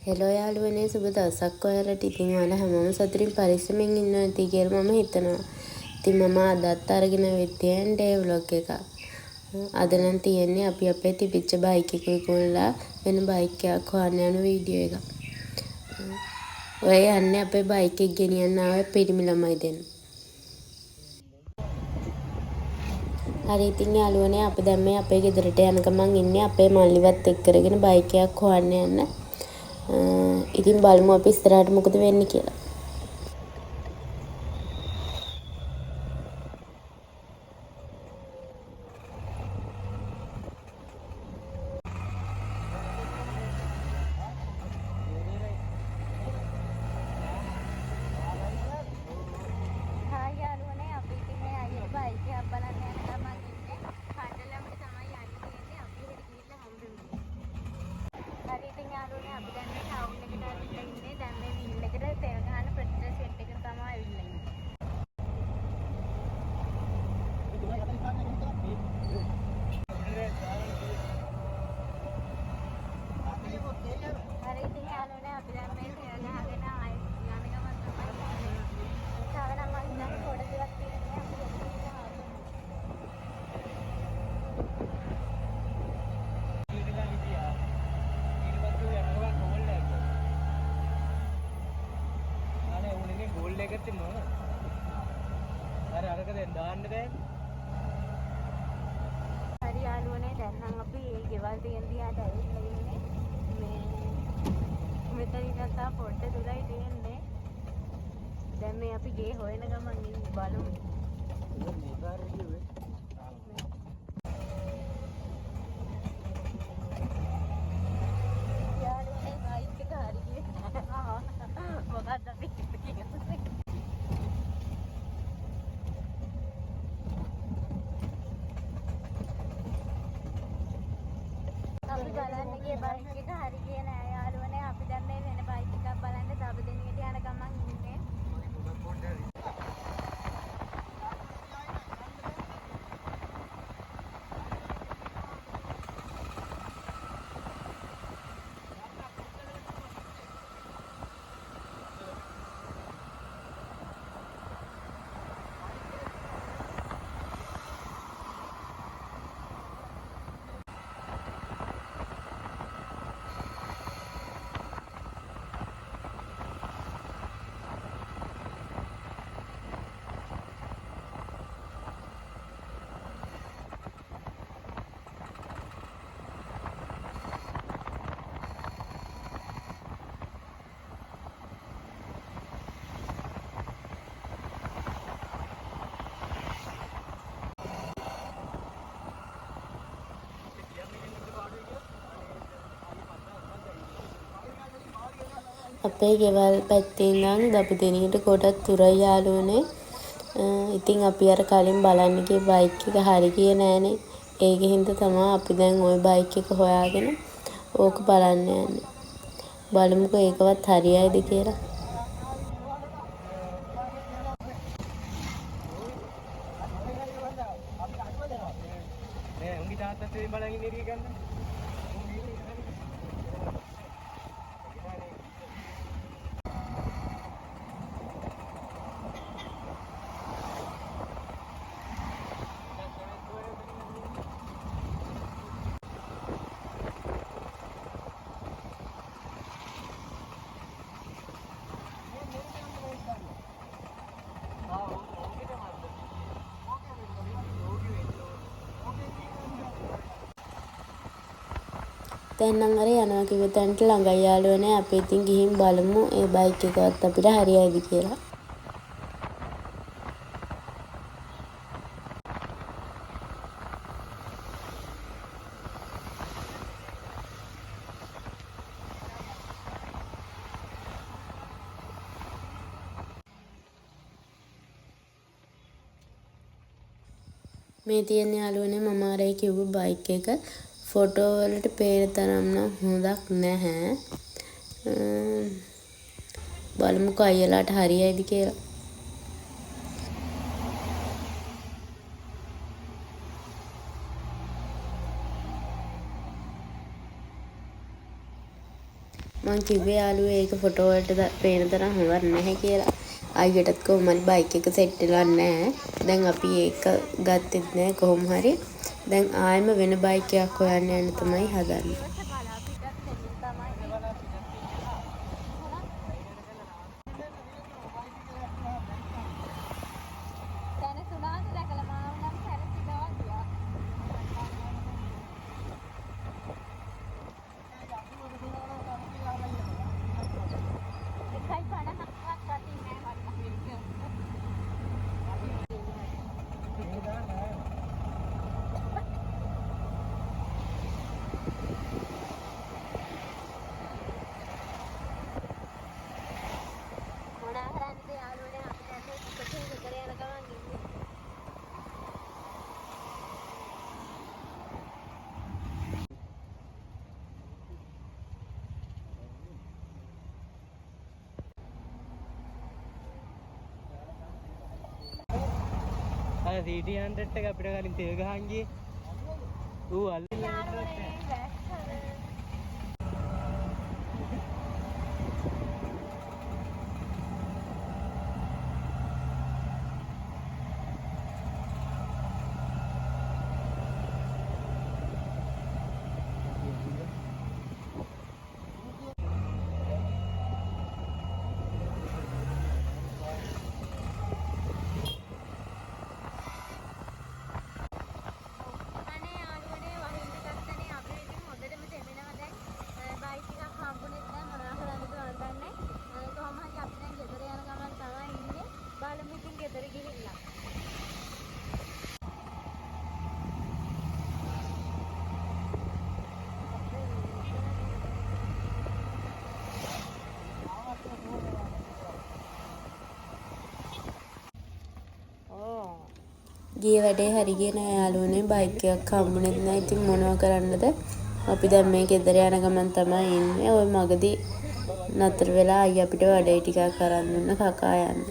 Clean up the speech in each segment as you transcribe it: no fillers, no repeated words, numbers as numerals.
Hello යාළුවනේ සුබ දවසක් ඔයාලට. ඉතින් ඔයාලා හැමෝම සතුටින් පරිස්සමෙන් ඉන්නවා ඇති කියලා මම හිතනවා. ඉතින් මම අදත් අරගෙන වෙද්දී ඩේ ව්ලොග් එකක්. අද නම් තියෙන්නේ අපි අපේ තිබිච්ච බයික් එක විකුණලා වෙන බයික් එකක් හොයන්න යන වීඩියෝ එකක්. ඔය යන්නේ අපේ බයික් එක ගෙනියන්න ආවේ පිරිමි ළමයි දෙන්න. හරි ඉතින් යාළුවනේ අපි දැන් මේ අපේ ගෙදරට යන ගමන් ඉන්නේ අපේ මල්ලිවත් එක්ක කරගෙන බයික් එකක් හොයන්න යන්න. ඉතින් බලමු අපි ඉස්සරහට මොකද වෙන්නේ කියලා. හරි යාළුවනේ දැන් නම් අපි ඒ ගෙවල් තියෙන දිහාට ඇවිල්ලා ඉන්නේ. මෙතන ඉඳලා පොඩ්ඩ දුරයි තියෙන්නේ. දැන් මේ අපි ගේ හොයන ගමන් ඉන්නේ බලමු. යාළුවනේ බයික් එක හරි ගියේ. මොකක්ද අපි කියන්නේ? අපි බලන්න ගිය බයික් එක හරි ගියේ නෑ යාළුවනේ. අපි දැන් මේ වෙන බයික් එකක් බලන්න තව දෙනෙක්ට යන ගමන් ඉන්නේ. අපේ ගෙවල් පැත්තේ ඉඳන් දපුදෙනියට ගොඩක් දුරයි යාළුවනේ. ඉතින් අපි අර කලින් බලන්න ගිය බයික් එක හරි ගියේ නෑනේ. ඒකෙන් හින්දා තමයි අපි දැන් ওই බයික් එක හොයාගෙන ඕක බලන්න යන්නේ. බලමුකෝ ඒකවත් හරියයිද කියලා. දැන් නම් අර යනවා කිව්ව තැනට ළඟයි යාළුවනේ. අපි ඉතින් ගිහින් බලමු ඒ බයික් එකවත් අපිට හරියයිද කියලා. මේ තියෙන යාළුවනේ මම අර කිව්ව බයික් එක ෆොටෝ වලට පේන තරම් නම් හොඳක් නැහැ. බලමුකෝ අයියලාට හරියයිද කියලා. මං කිව්වේ යාළුවෝ ඒක ෆොටෝ වලට පේන තරම් හොඳ නැහැ කියලා. අයියටත් කොහොමද බයික් එක සෙට් වෙලා නැහැ. දැන් අපි ඒක ගත්තෙත් නැහැ කොහොම හරි. දැන් ආයෙම වෙන බයික් එකක් හොයන්න යන්න තමයි හදන්නේ. CT100 එක අපිට කලින් තෙල් ගහන් ගියේ. ඌ අල්ලලා ගිය වැඩේ හරි ගියේ නෑ යාළුවනේ. බයික් එකක් හම්බුනේත් නෑ. ඉතින් මොනව කරන්නද? අපි දැන් මේ ගෙදර යන ගමන් තමයි ඉන්නේ. ওই මගදී නතර වෙලා අයියා අපිට වැඩේ ටිකක් අරන් දුන්න කකා යන්න.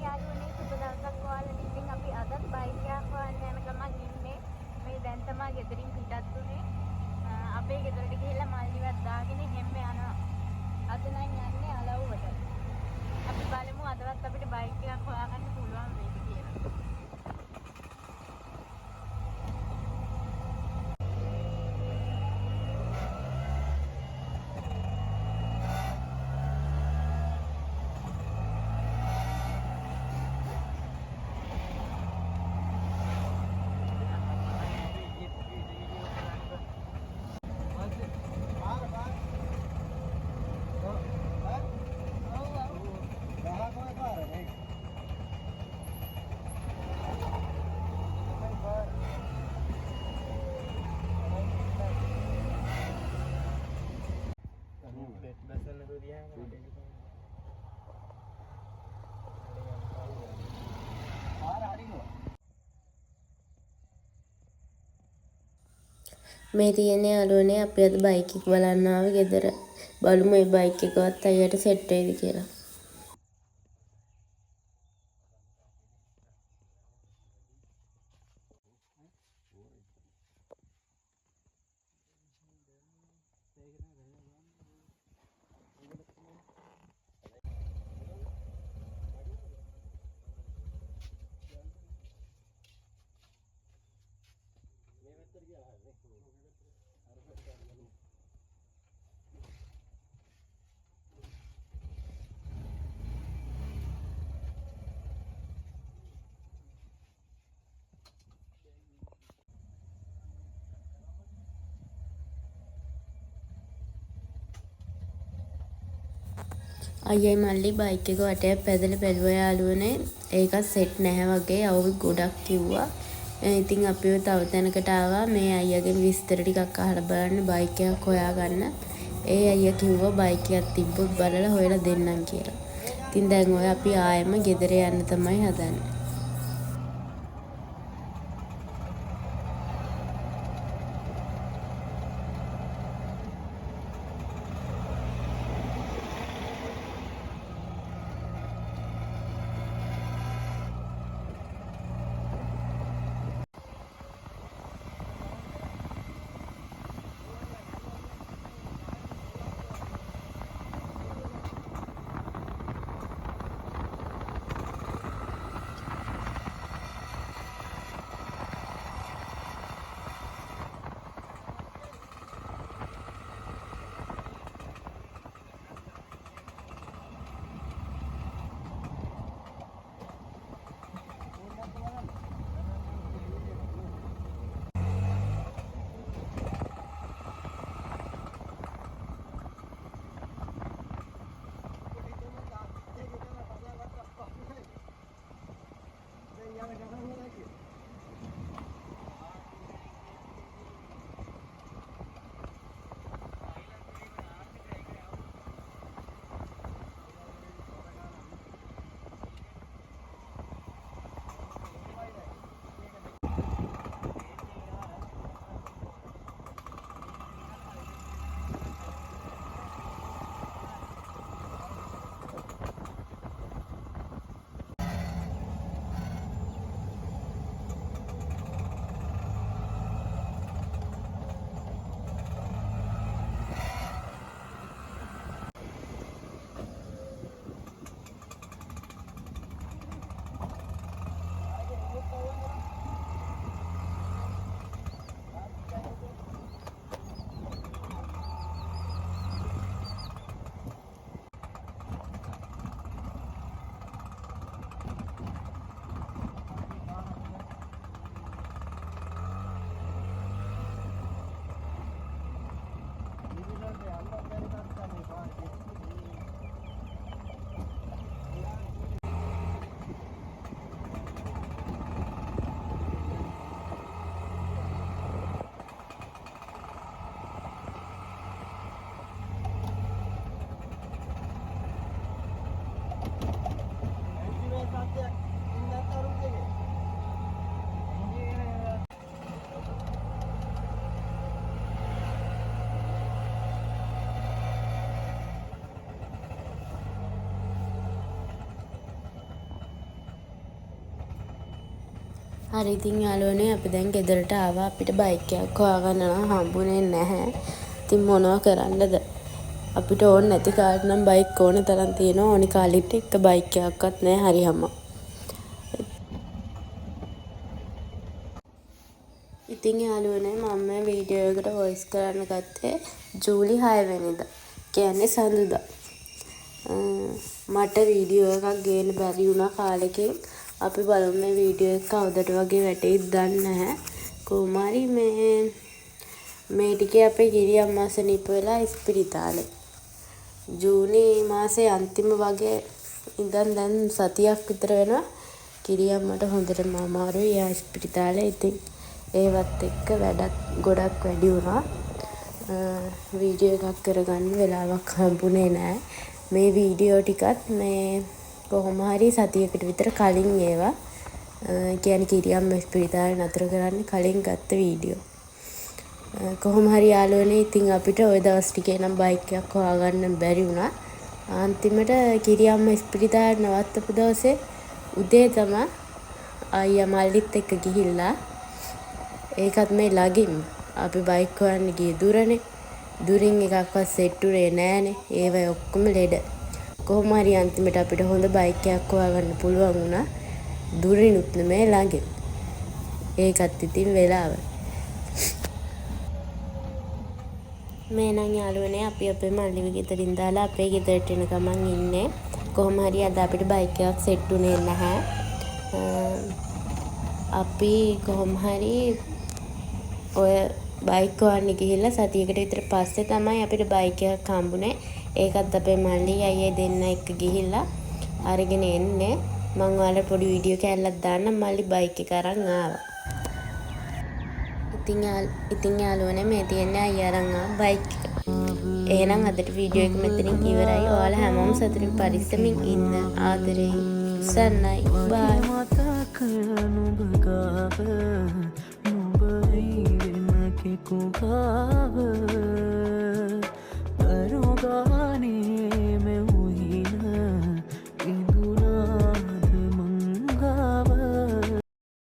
යාළුවනේ සුබ දවසක් ඔයාලට. ඉතින් අපි අදත් බයික් එකක් හොයන්න යන ගමන් ඉන්නේ. මේ දැන් තමයි ගෙදරින් පිටත් වුනේ. අපේ ගෙදරට ගිහිල්ලා මල්ලිවත් දාගෙන හෙම්ම යනවා. අද නම් යන්නේ අලව්වට. අපි බලමු අදවත් අපිට බයික් එකක් හොයාගන්න පුළුවන් වේද කියලා. මේ තියෙන්නේ යාළුවනේ අපි අද බයික් එක බලන්න ආවේ ගෙදර. බලමු මේ බයික් එකවත් අයියට සෙට් වෙයිද කියලා. අයියයි මල්ලි බයික් එක වටයක් පැදලා බැලුවා යාළුවනේ. ඒකත් සෙට් නැහැ වගේ අවුල් ගොඩක් කිව්වා. ඉතින් අපිව තව තැනකට ආවා මේ අයියාගෙන් විස්තර ටිකක් අහලා බලන්න බයික් එකක් හොයාගන්න. ඒ අයියා කිව්වා බයික් එකක් තිබ්බොත් බලලා හොයලා දෙන්නම් කියලා. ඉතින් දැන් ඔය අපි ආයෙම ගෙදර යන්න තමයි හදන්නේ. හරි ඉතින් යාළුවනේ අපි දැන් ගෙදරට ආවා. අපිට බයික් එකක් හොයාගන්න නම් හම්බුනේ නැහැ. ඉතින් මොනවා කරන්නද? අපිට ඕන නැති කාට නම් බයික් ඕන තරම් තියෙනවා. ඕනි කාලෙට එක බයික් එකක්වත් නැහැ. හරි හැම. ඉතින් යාළුවනේ මම මේ වීඩියෝ එකට වොයිස් කරන්න ගත්තේ ජූලි 6 වෙනිදා. කියන්නේ සඳුදා. මට වීඩියෝ එකක් ගේන්න බැරි වුණා කාලෙකින්. අපි බලමු මේ වීඩියෝ එක කවදට වගේ වැටෙයිද දන්නේ නැහැ. කොහොම හරි මේ ටිකේ අපේ ගිරි අම්මා සනීප වෙලා ඉස්පිරිතාලේ. ජූනි මාසේ අන්තිම වගේ ඉඳන් දැන් සතියක් විතර වෙනවා. ගිරි අම්මට හොඳටම අමාරුයි. යා ඉස්පිරිතාලේ. ඉතින් ඒවත් එක්ක වැඩක් ගොඩක් වැඩි වුණා. වීඩියෝ එකක් කරගන්න වෙලාවක් හම්බුනේ නැහැ. මේ වීඩියෝ ටිකත් මේ කොහොම හරි සතියකට විතර කලින් ඒවා කියන්නේ කිරියම් ඉස්පිරිතාලේ නතර කරන්න කලින් ගත්ත වීඩියෝ. කොහොම හරි යාළුවනේ ඉතින් අපිට ওই දවස් ටිකේ නම් බයික් එකක් හොයාගන්න බැරි වුණා. අන්තිමට කිරියම් ඉස්පිරිතාලේ නවත්තපු දවසේ උදේ තමයි අයියා මල්ලිත් එක්ක ගිහිල්ලා ඒකත් මේ ළඟින් අපි බයික් හොයන්න ගියේ දුරනේ. දුරින් එකක්වත් සෙට්ටුනේ නෑනේ. ඒවයි ඔක්කොම ලෙඩ. කොහොම හරි අන්තිමට අපිට හොඳ බයික් එකක් හොයාගන්න පුළුවන් වුණා. දුරිනුත් නෙමේ ළඟින්. ඒකත් ඉතින් වෙලාව. මේ නම් යාළුවනේ අපි අපේ මල්ලිව ගෙදරින් දාලා අපේ ගෙදරට එන ගමන් ඉන්නේ. කොහොම හරි අද අපිට බයික් එකක් සෙට්ටුනේ නැහැ. අපි කොහොම හරි ඔය බයික් හොයන්න ගිහිල්ලා සතියකට විතර පස්සේ තමයි අපිට බයික් එකක් හම්බුනේ. ඒකත් අපේ මල්ලි අයියේ දෙන්න එක්ක ගිහිල්ලා අරගෙන එන්නේ. මම ඔයාලට පොඩි වීඩියෝ කෑල්ලක් දාන්නම්. මල්ලි බයික් එක අරන් ආවා. ඉතින් යාළුවනේ මේ තියන්නේ අයියා අරන් ආව බයික් එක. එහෙනම් අදට වීඩියෝ එක මෙතනින් ඉවරයි. ඔයාලා හැමෝම සතුටින් පරිස්සමින් ඉන්න. ආදරේ සන්නයි. බයි. මතක නුඹ ගාව නුඹ ඉන්න කෙකුගාව